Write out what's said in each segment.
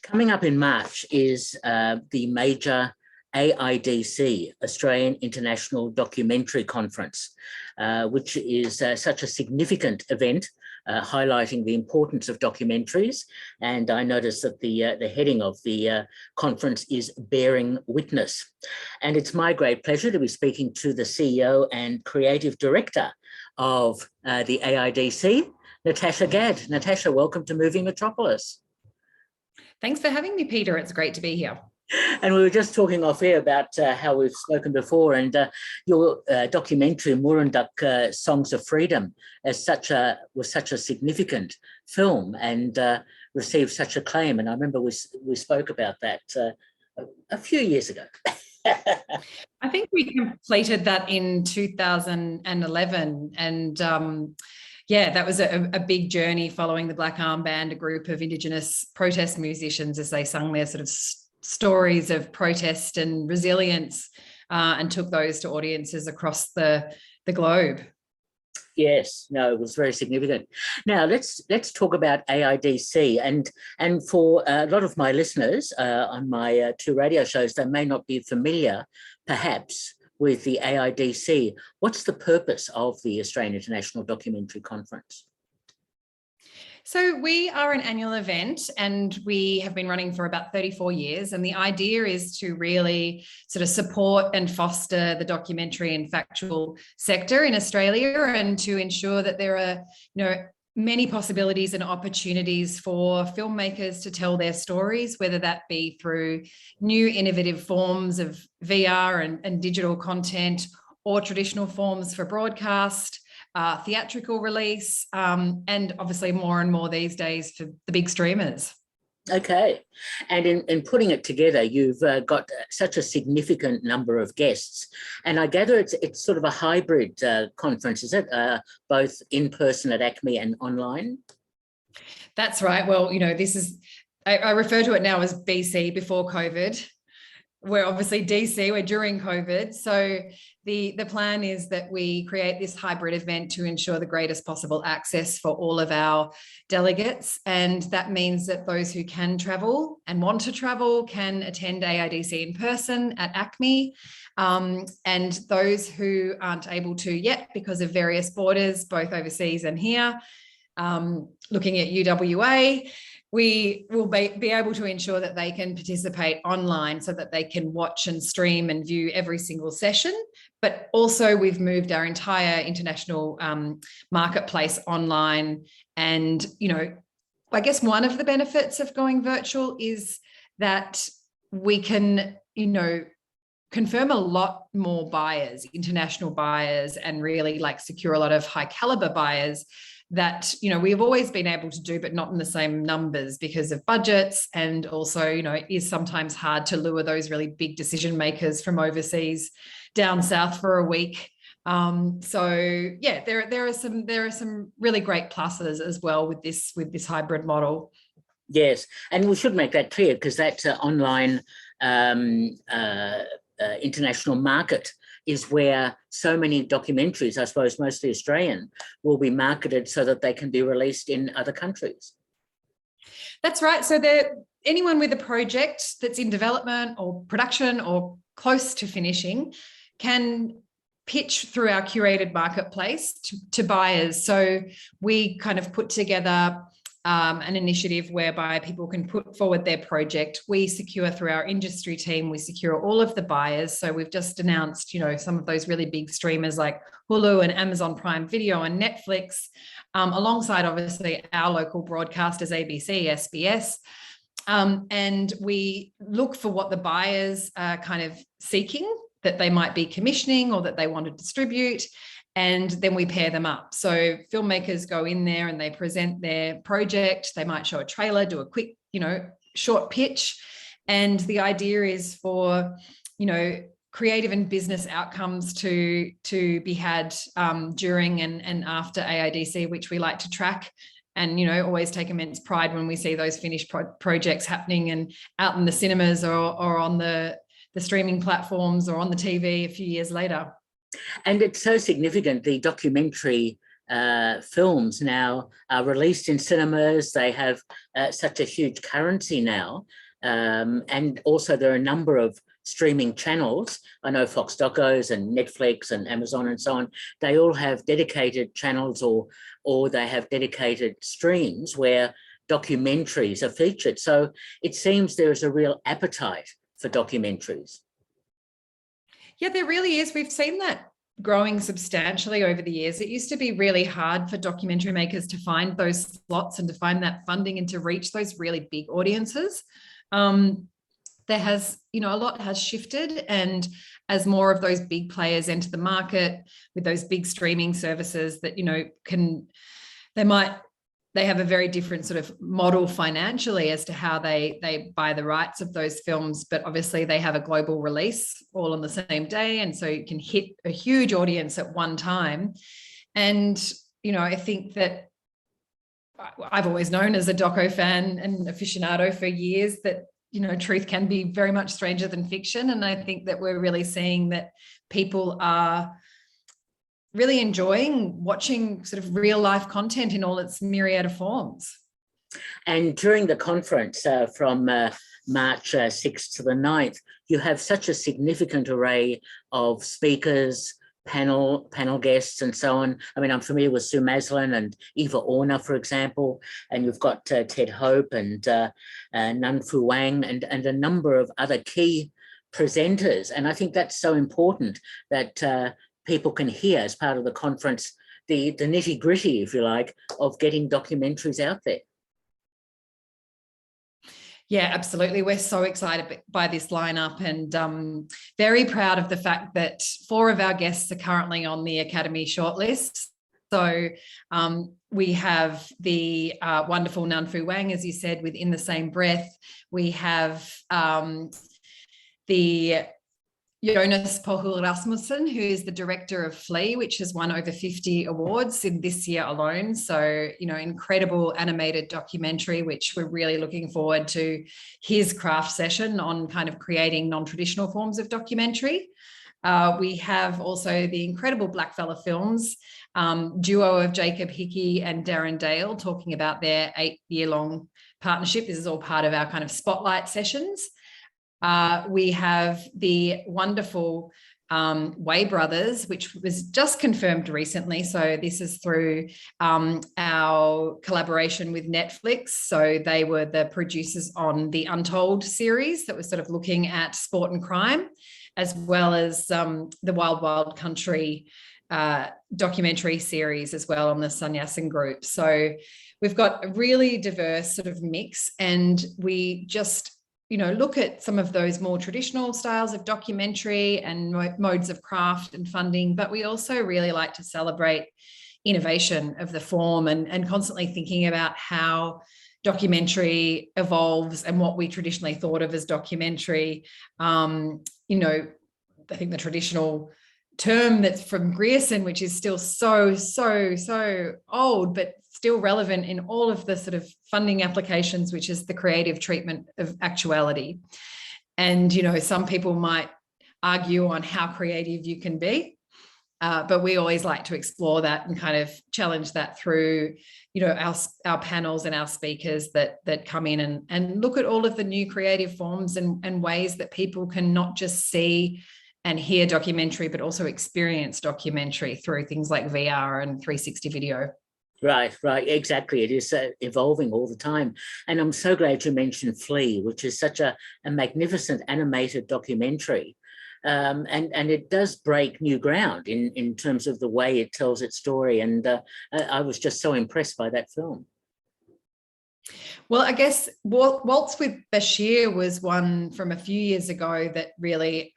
Coming up in March is the major AIDC, Australian International Documentary Conference, which is such a significant event highlighting the importance of documentaries. And I noticed that the heading of the conference is Bearing Witness. And it's my great pleasure to be speaking to the CEO and Creative Director of the AIDC, Natasha Gadd. Natasha, welcome to Moving Metropolis. Thanks for having me, Peter. It's great to be here. And we were just talking off air about how we've spoken before, and your documentary Murrunduk Songs of Freedom was such a significant film and received such acclaim. And I remember we spoke about that a few years ago. I think we completed that in 2011, and yeah, that was a big journey following the Black Armband, a group of Indigenous protest musicians as they sung their sort of stories of protest and resilience and took those to audiences across the globe. Yes, no, it was very significant. Now let's talk about AIDC, and for a lot of my listeners on my two radio shows, they may not be familiar, perhaps, with the AIDC. What's the purpose of the Australian International Documentary Conference? So we are an annual event and we have been running for about 34 years. And the idea is to really sort of support and foster the documentary and factual sector in Australia, and to ensure that there are, many possibilities and opportunities for filmmakers to tell their stories, whether that be through new innovative forms of VR and digital content, or traditional forms for broadcast, theatrical release, and obviously more and more these days for the big streamers. Okay. And in putting it together, you've got such a significant number of guests. And I gather it's sort of a hybrid conference, is it? Both in person at ACME and online? That's right. Well, this is, I refer to it now as BC, before COVID. We're obviously DC, we're during COVID. So the plan is that we create this hybrid event to ensure the greatest possible access for all of our delegates. And that means that those who can travel and want to travel can attend AIDC in person at ACME. And those who aren't able to yet because of various borders, both overseas and here, looking at UWA, we will be able to ensure that they can participate online so that they can watch and stream and view every single session. But also we've moved our entire international marketplace online. And, I guess one of the benefits of going virtual is that we can, confirm a lot more buyers, international buyers, and really secure a lot of high caliber buyers that, we've always been able to do, but not in the same numbers because of budgets. And also, it is sometimes hard to lure those really big decision makers from overseas down south for a week. So yeah, there are some really great pluses as well with this hybrid model. Yes, and we should make that clear, because that online international market is where so many documentaries, I suppose mostly Australian, will be marketed so that they can be released in other countries. That's right. So anyone with a project that's in development or production or close to finishing can pitch through our curated marketplace to buyers. So we kind of put together an initiative whereby people can put forward their project. We secure through our industry team, we secure all of the buyers. So we've just announced, some of those really big streamers like Hulu and Amazon Prime Video and Netflix, alongside obviously our local broadcasters, ABC, SBS. And we look for what the buyers are kind of seeking, that they might be commissioning or that they want to distribute. And then we pair them up. So filmmakers go in there and they present their project. They might show a trailer, do a quick, short pitch. And the idea is for, creative and business outcomes to be had during and after AIDC, which we like to track. And, always take immense pride when we see those finished projects happening and out in the cinemas or on the streaming platforms or on the TV a few years later. And it's so significant, the documentary films now are released in cinemas. They have such a huge currency now. And also there are a number of streaming channels. I know Fox Docos and Netflix and Amazon and so on, they all have dedicated channels or they have dedicated streams where documentaries are featured. So it seems there is a real appetite for documentaries. Yeah, there really is. We've seen that growing substantially over the years. It used to be really hard for documentary makers to find those slots and to find that funding and to reach those really big audiences. There has, a lot has shifted, and as more of those big players enter the market with those big streaming services that, they have a very different sort of model financially as to how they buy the rights of those films, but obviously they have a global release all on the same day, and so you can hit a huge audience at one time. And I think that I've always known as a doco fan and aficionado for years that truth can be very much stranger than fiction, and I think that we're really seeing that people are really enjoying watching sort of real life content in all its myriad of forms. And during the conference from March 6th to the 9th, you have such a significant array of speakers, panel guests and so on. I mean, I'm familiar with Sue Maslin and Eva Orner, for example, and you've got Ted Hope and Nan Fu Wang and a number of other key presenters. And I think that's so important that people can hear as part of the conference the nitty gritty, if you like, of getting documentaries out there. Yeah, absolutely. We're so excited by this lineup, and very proud of the fact that 4 of our guests are currently on the Academy shortlist. So we have the wonderful Nan Fu Wang, as you said, within the same breath. We have the Jonas Pohul Rasmussen, who is the director of Flea, which has won over 50 awards in this year alone. So, incredible animated documentary, which we're really looking forward to his craft session on kind of creating non-traditional forms of documentary. We have also the incredible Blackfella Films duo of Jacob Hickey and Darren Dale talking about their 8-year-long partnership. This is all part of our kind of spotlight sessions. We have the wonderful Way Brothers, which was just confirmed recently. So this is through our collaboration with Netflix. So they were the producers on the Untold series that was sort of looking at sport and crime, as well as the Wild Wild Country documentary series as well on the Sannyasin group. So we've got a really diverse sort of mix, and we just look at some of those more traditional styles of documentary and modes of craft and funding, but we also really like to celebrate innovation of the form and constantly thinking about how documentary evolves and what we traditionally thought of as documentary. I think the traditional term that's from Grierson, which is still so old, but still relevant in all of the sort of funding applications, which is the creative treatment of actuality. And, some people might argue on how creative you can be, but we always like to explore that and kind of challenge that through, our panels and our speakers that come in and look at all of the new creative forms and ways that people can not just see and hear documentary, but also experience documentary through things like VR and 360 video. Right, exactly. It is evolving all the time. And I'm so glad you mentioned Flea, which is such a magnificent animated documentary. And it does break new ground in terms of the way it tells its story. And I was just so impressed by that film. Well, I guess Waltz with Bashir was one from a few years ago that really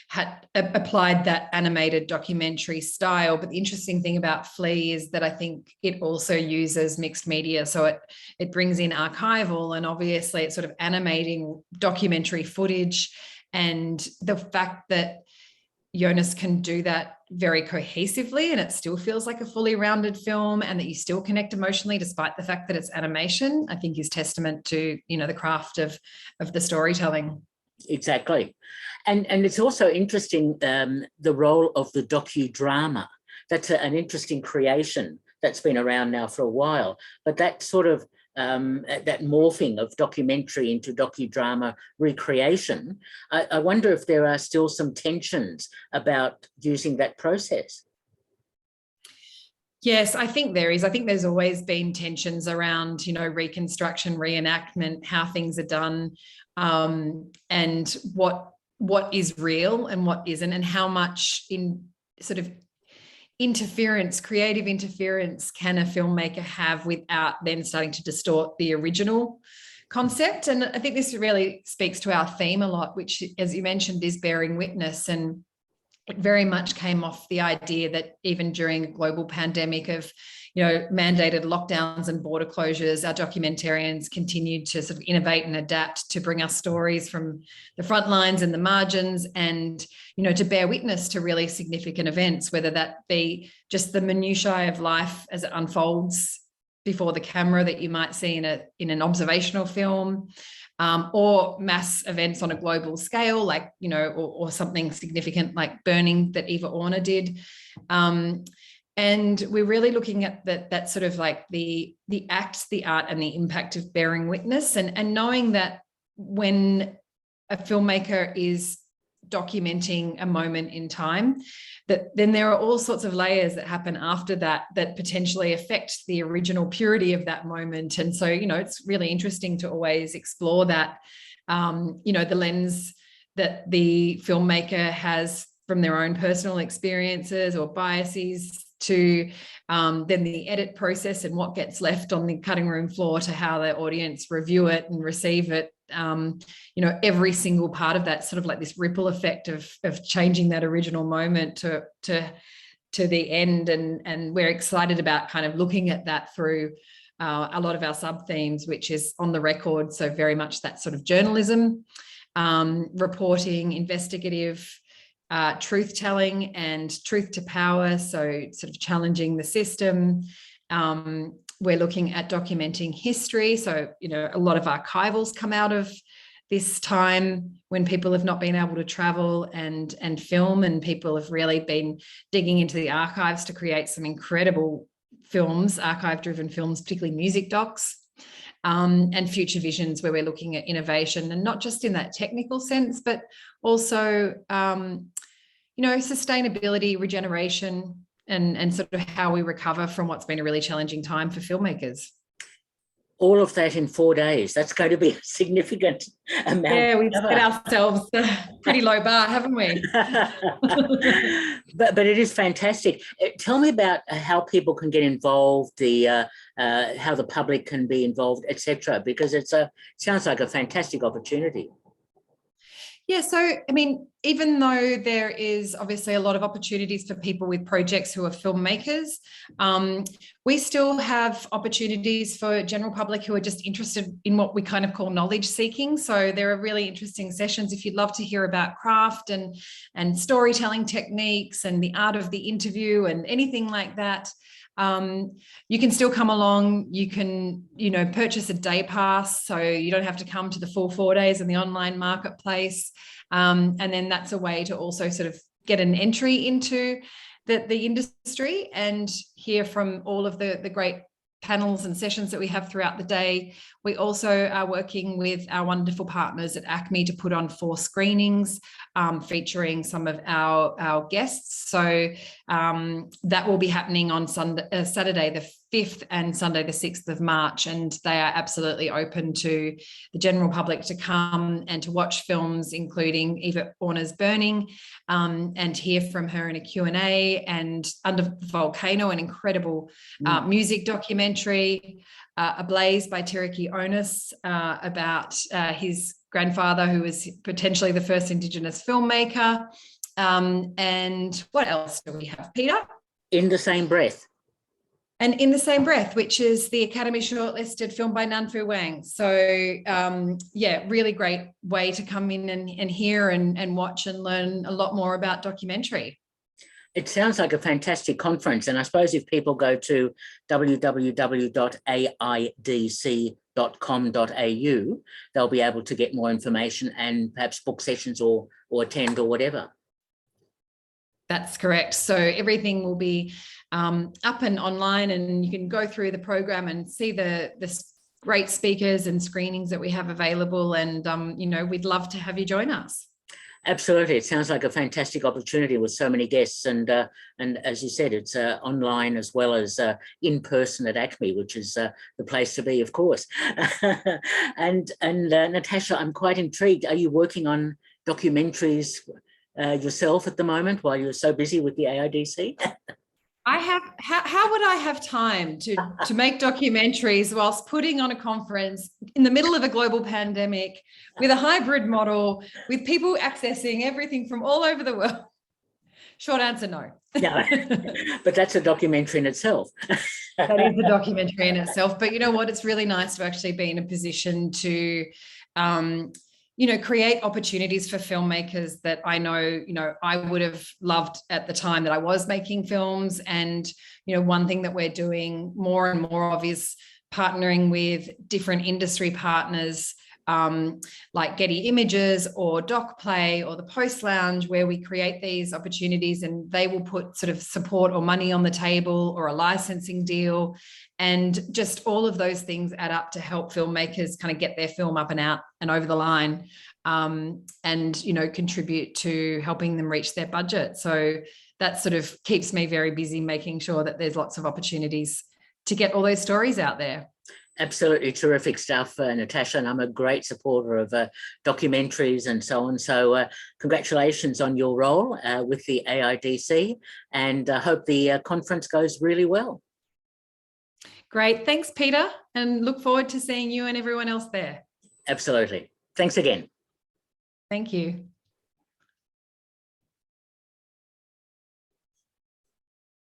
had applied that animated documentary style. But the interesting thing about Flea is that I think it also uses mixed media. So it brings in archival, and obviously it's sort of animating documentary footage. And the fact that Jonas can do that very cohesively and it still feels like a fully rounded film, and that you still connect emotionally despite the fact that it's animation, I think is testament to, the craft of the storytelling. Exactly. And it's also interesting, the role of the docudrama. that's an interesting creation that's been around now for a while. But that sort of that morphing of documentary into docudrama recreation, I wonder if there are still some tensions about using that process. Yes, I think there is. I think there's always been tensions around, reconstruction, reenactment, how things are done, and what is real and what isn't, and how much in sort of interference, creative interference, can a filmmaker have without then starting to distort the original concept. And I think this really speaks to our theme a lot, which, as you mentioned, is bearing witness. And it very much came off the idea that even during a global pandemic of, mandated lockdowns and border closures, our documentarians continued to sort of innovate and adapt to bring us stories from the front lines and the margins, and, to bear witness to really significant events, whether that be just the minutiae of life as it unfolds before the camera that you might see in an observational film, or mass events on a global scale, like, or something significant like burning that Eva Orner did. And we're really looking at that sort of like the act, the art, and the impact of bearing witness, and knowing that when a filmmaker is documenting a moment in time, that then there are all sorts of layers that happen after that potentially affect the original purity of that moment. And so, it's really interesting to always explore that, the lens that the filmmaker has from their own personal experiences or biases, to then the edit process and what gets left on the cutting room floor, to how the audience review it and receive it. Every single part of that, sort of like this ripple effect of changing that original moment to the end. And we're excited about kind of looking at that through a lot of our sub themes, which is on the record. So very much that sort of journalism, reporting, investigative, truth-telling, and truth to power, so sort of challenging the system. We're looking at documenting history, so a lot of archivals come out of this time when people have not been able to travel and film, and people have really been digging into the archives to create some incredible films, archive-driven films, particularly music docs. And future visions, where we're looking at innovation, and not just in that technical sense, but also, sustainability, regeneration, and sort of how we recover from what's been a really challenging time for filmmakers. All of that in 4 days. That's going to be a significant amount. Yeah, we've set ourselves a pretty low bar, haven't we? but it is fantastic. Tell me about how people can get involved, how the public can be involved, etc. Because it sounds like a fantastic opportunity. Yeah, so, I mean, even though there is obviously a lot of opportunities for people with projects who are filmmakers, we still have opportunities for general public who are just interested in what we kind of call knowledge seeking. So there are really interesting sessions if you'd love to hear about craft and storytelling techniques and the art of the interview and anything like that. You can still come along. You can, purchase a day pass, so you don't have to come to the full 4 days in the online marketplace. And then that's a way to also sort of get an entry into the industry and hear from all of the great panels and sessions that we have throughout the day. We also are working with our wonderful partners at ACME to put on 4 screenings featuring some of our guests. So that will be happening on Saturday the 5th and Sunday the 6th of March, and they are absolutely open to the general public to come and to watch films, including Eva Orner's Burning, and hear from her in a Q&A, and Under the Volcano, an incredible music documentary, Ablaze by Tiriki Onus, about his grandfather, who was potentially the first Indigenous filmmaker. And what else do we have, Peter? In the Same Breath. And In the Same Breath, which is the Academy shortlisted film by Nanfu Wang. So really great way to come in and hear and watch and learn a lot more about documentary. It sounds like a fantastic conference. And I suppose if people go to www.aidc.com.au, they'll be able to get more information and perhaps book sessions or attend or whatever. That's correct. So everything will be up and online, and you can go through the program and see the great speakers and screenings that we have available. And, we'd love to have you join us. Absolutely. It sounds like a fantastic opportunity with so many guests. And as you said, it's online as well as in person at ACME, which is the place to be, of course. and Natasha, I'm quite intrigued. Are you working on documentaries yourself at the moment while you're so busy with the AIDC? How would I have time to make documentaries whilst putting on a conference in the middle of a global pandemic with a hybrid model, with people accessing everything from all over the world? Short answer, no. No, but that's a documentary in itself. That is a documentary in itself. But you know what? It's really nice to actually be in a position to create opportunities for filmmakers that I know, I would have loved at the time that I was making films. And, one thing that we're doing more and more of is partnering with different industry partners, like Getty Images or Doc Play or the Post Lounge, where we create these opportunities and they will put sort of support or money on the table or a licensing deal. And just all of those things add up to help filmmakers kind of get their film up and out and over the line, and, contribute to helping them reach their budget. So that sort of keeps me very busy, making sure that there's lots of opportunities to get all those stories out there. Absolutely terrific stuff, Natasha, and I'm a great supporter of documentaries and so on. So congratulations on your role with the AIDC, and I hope the conference goes really well. Great. Thanks, Peter, and look forward to seeing you and everyone else there. Absolutely. Thanks again. Thank you.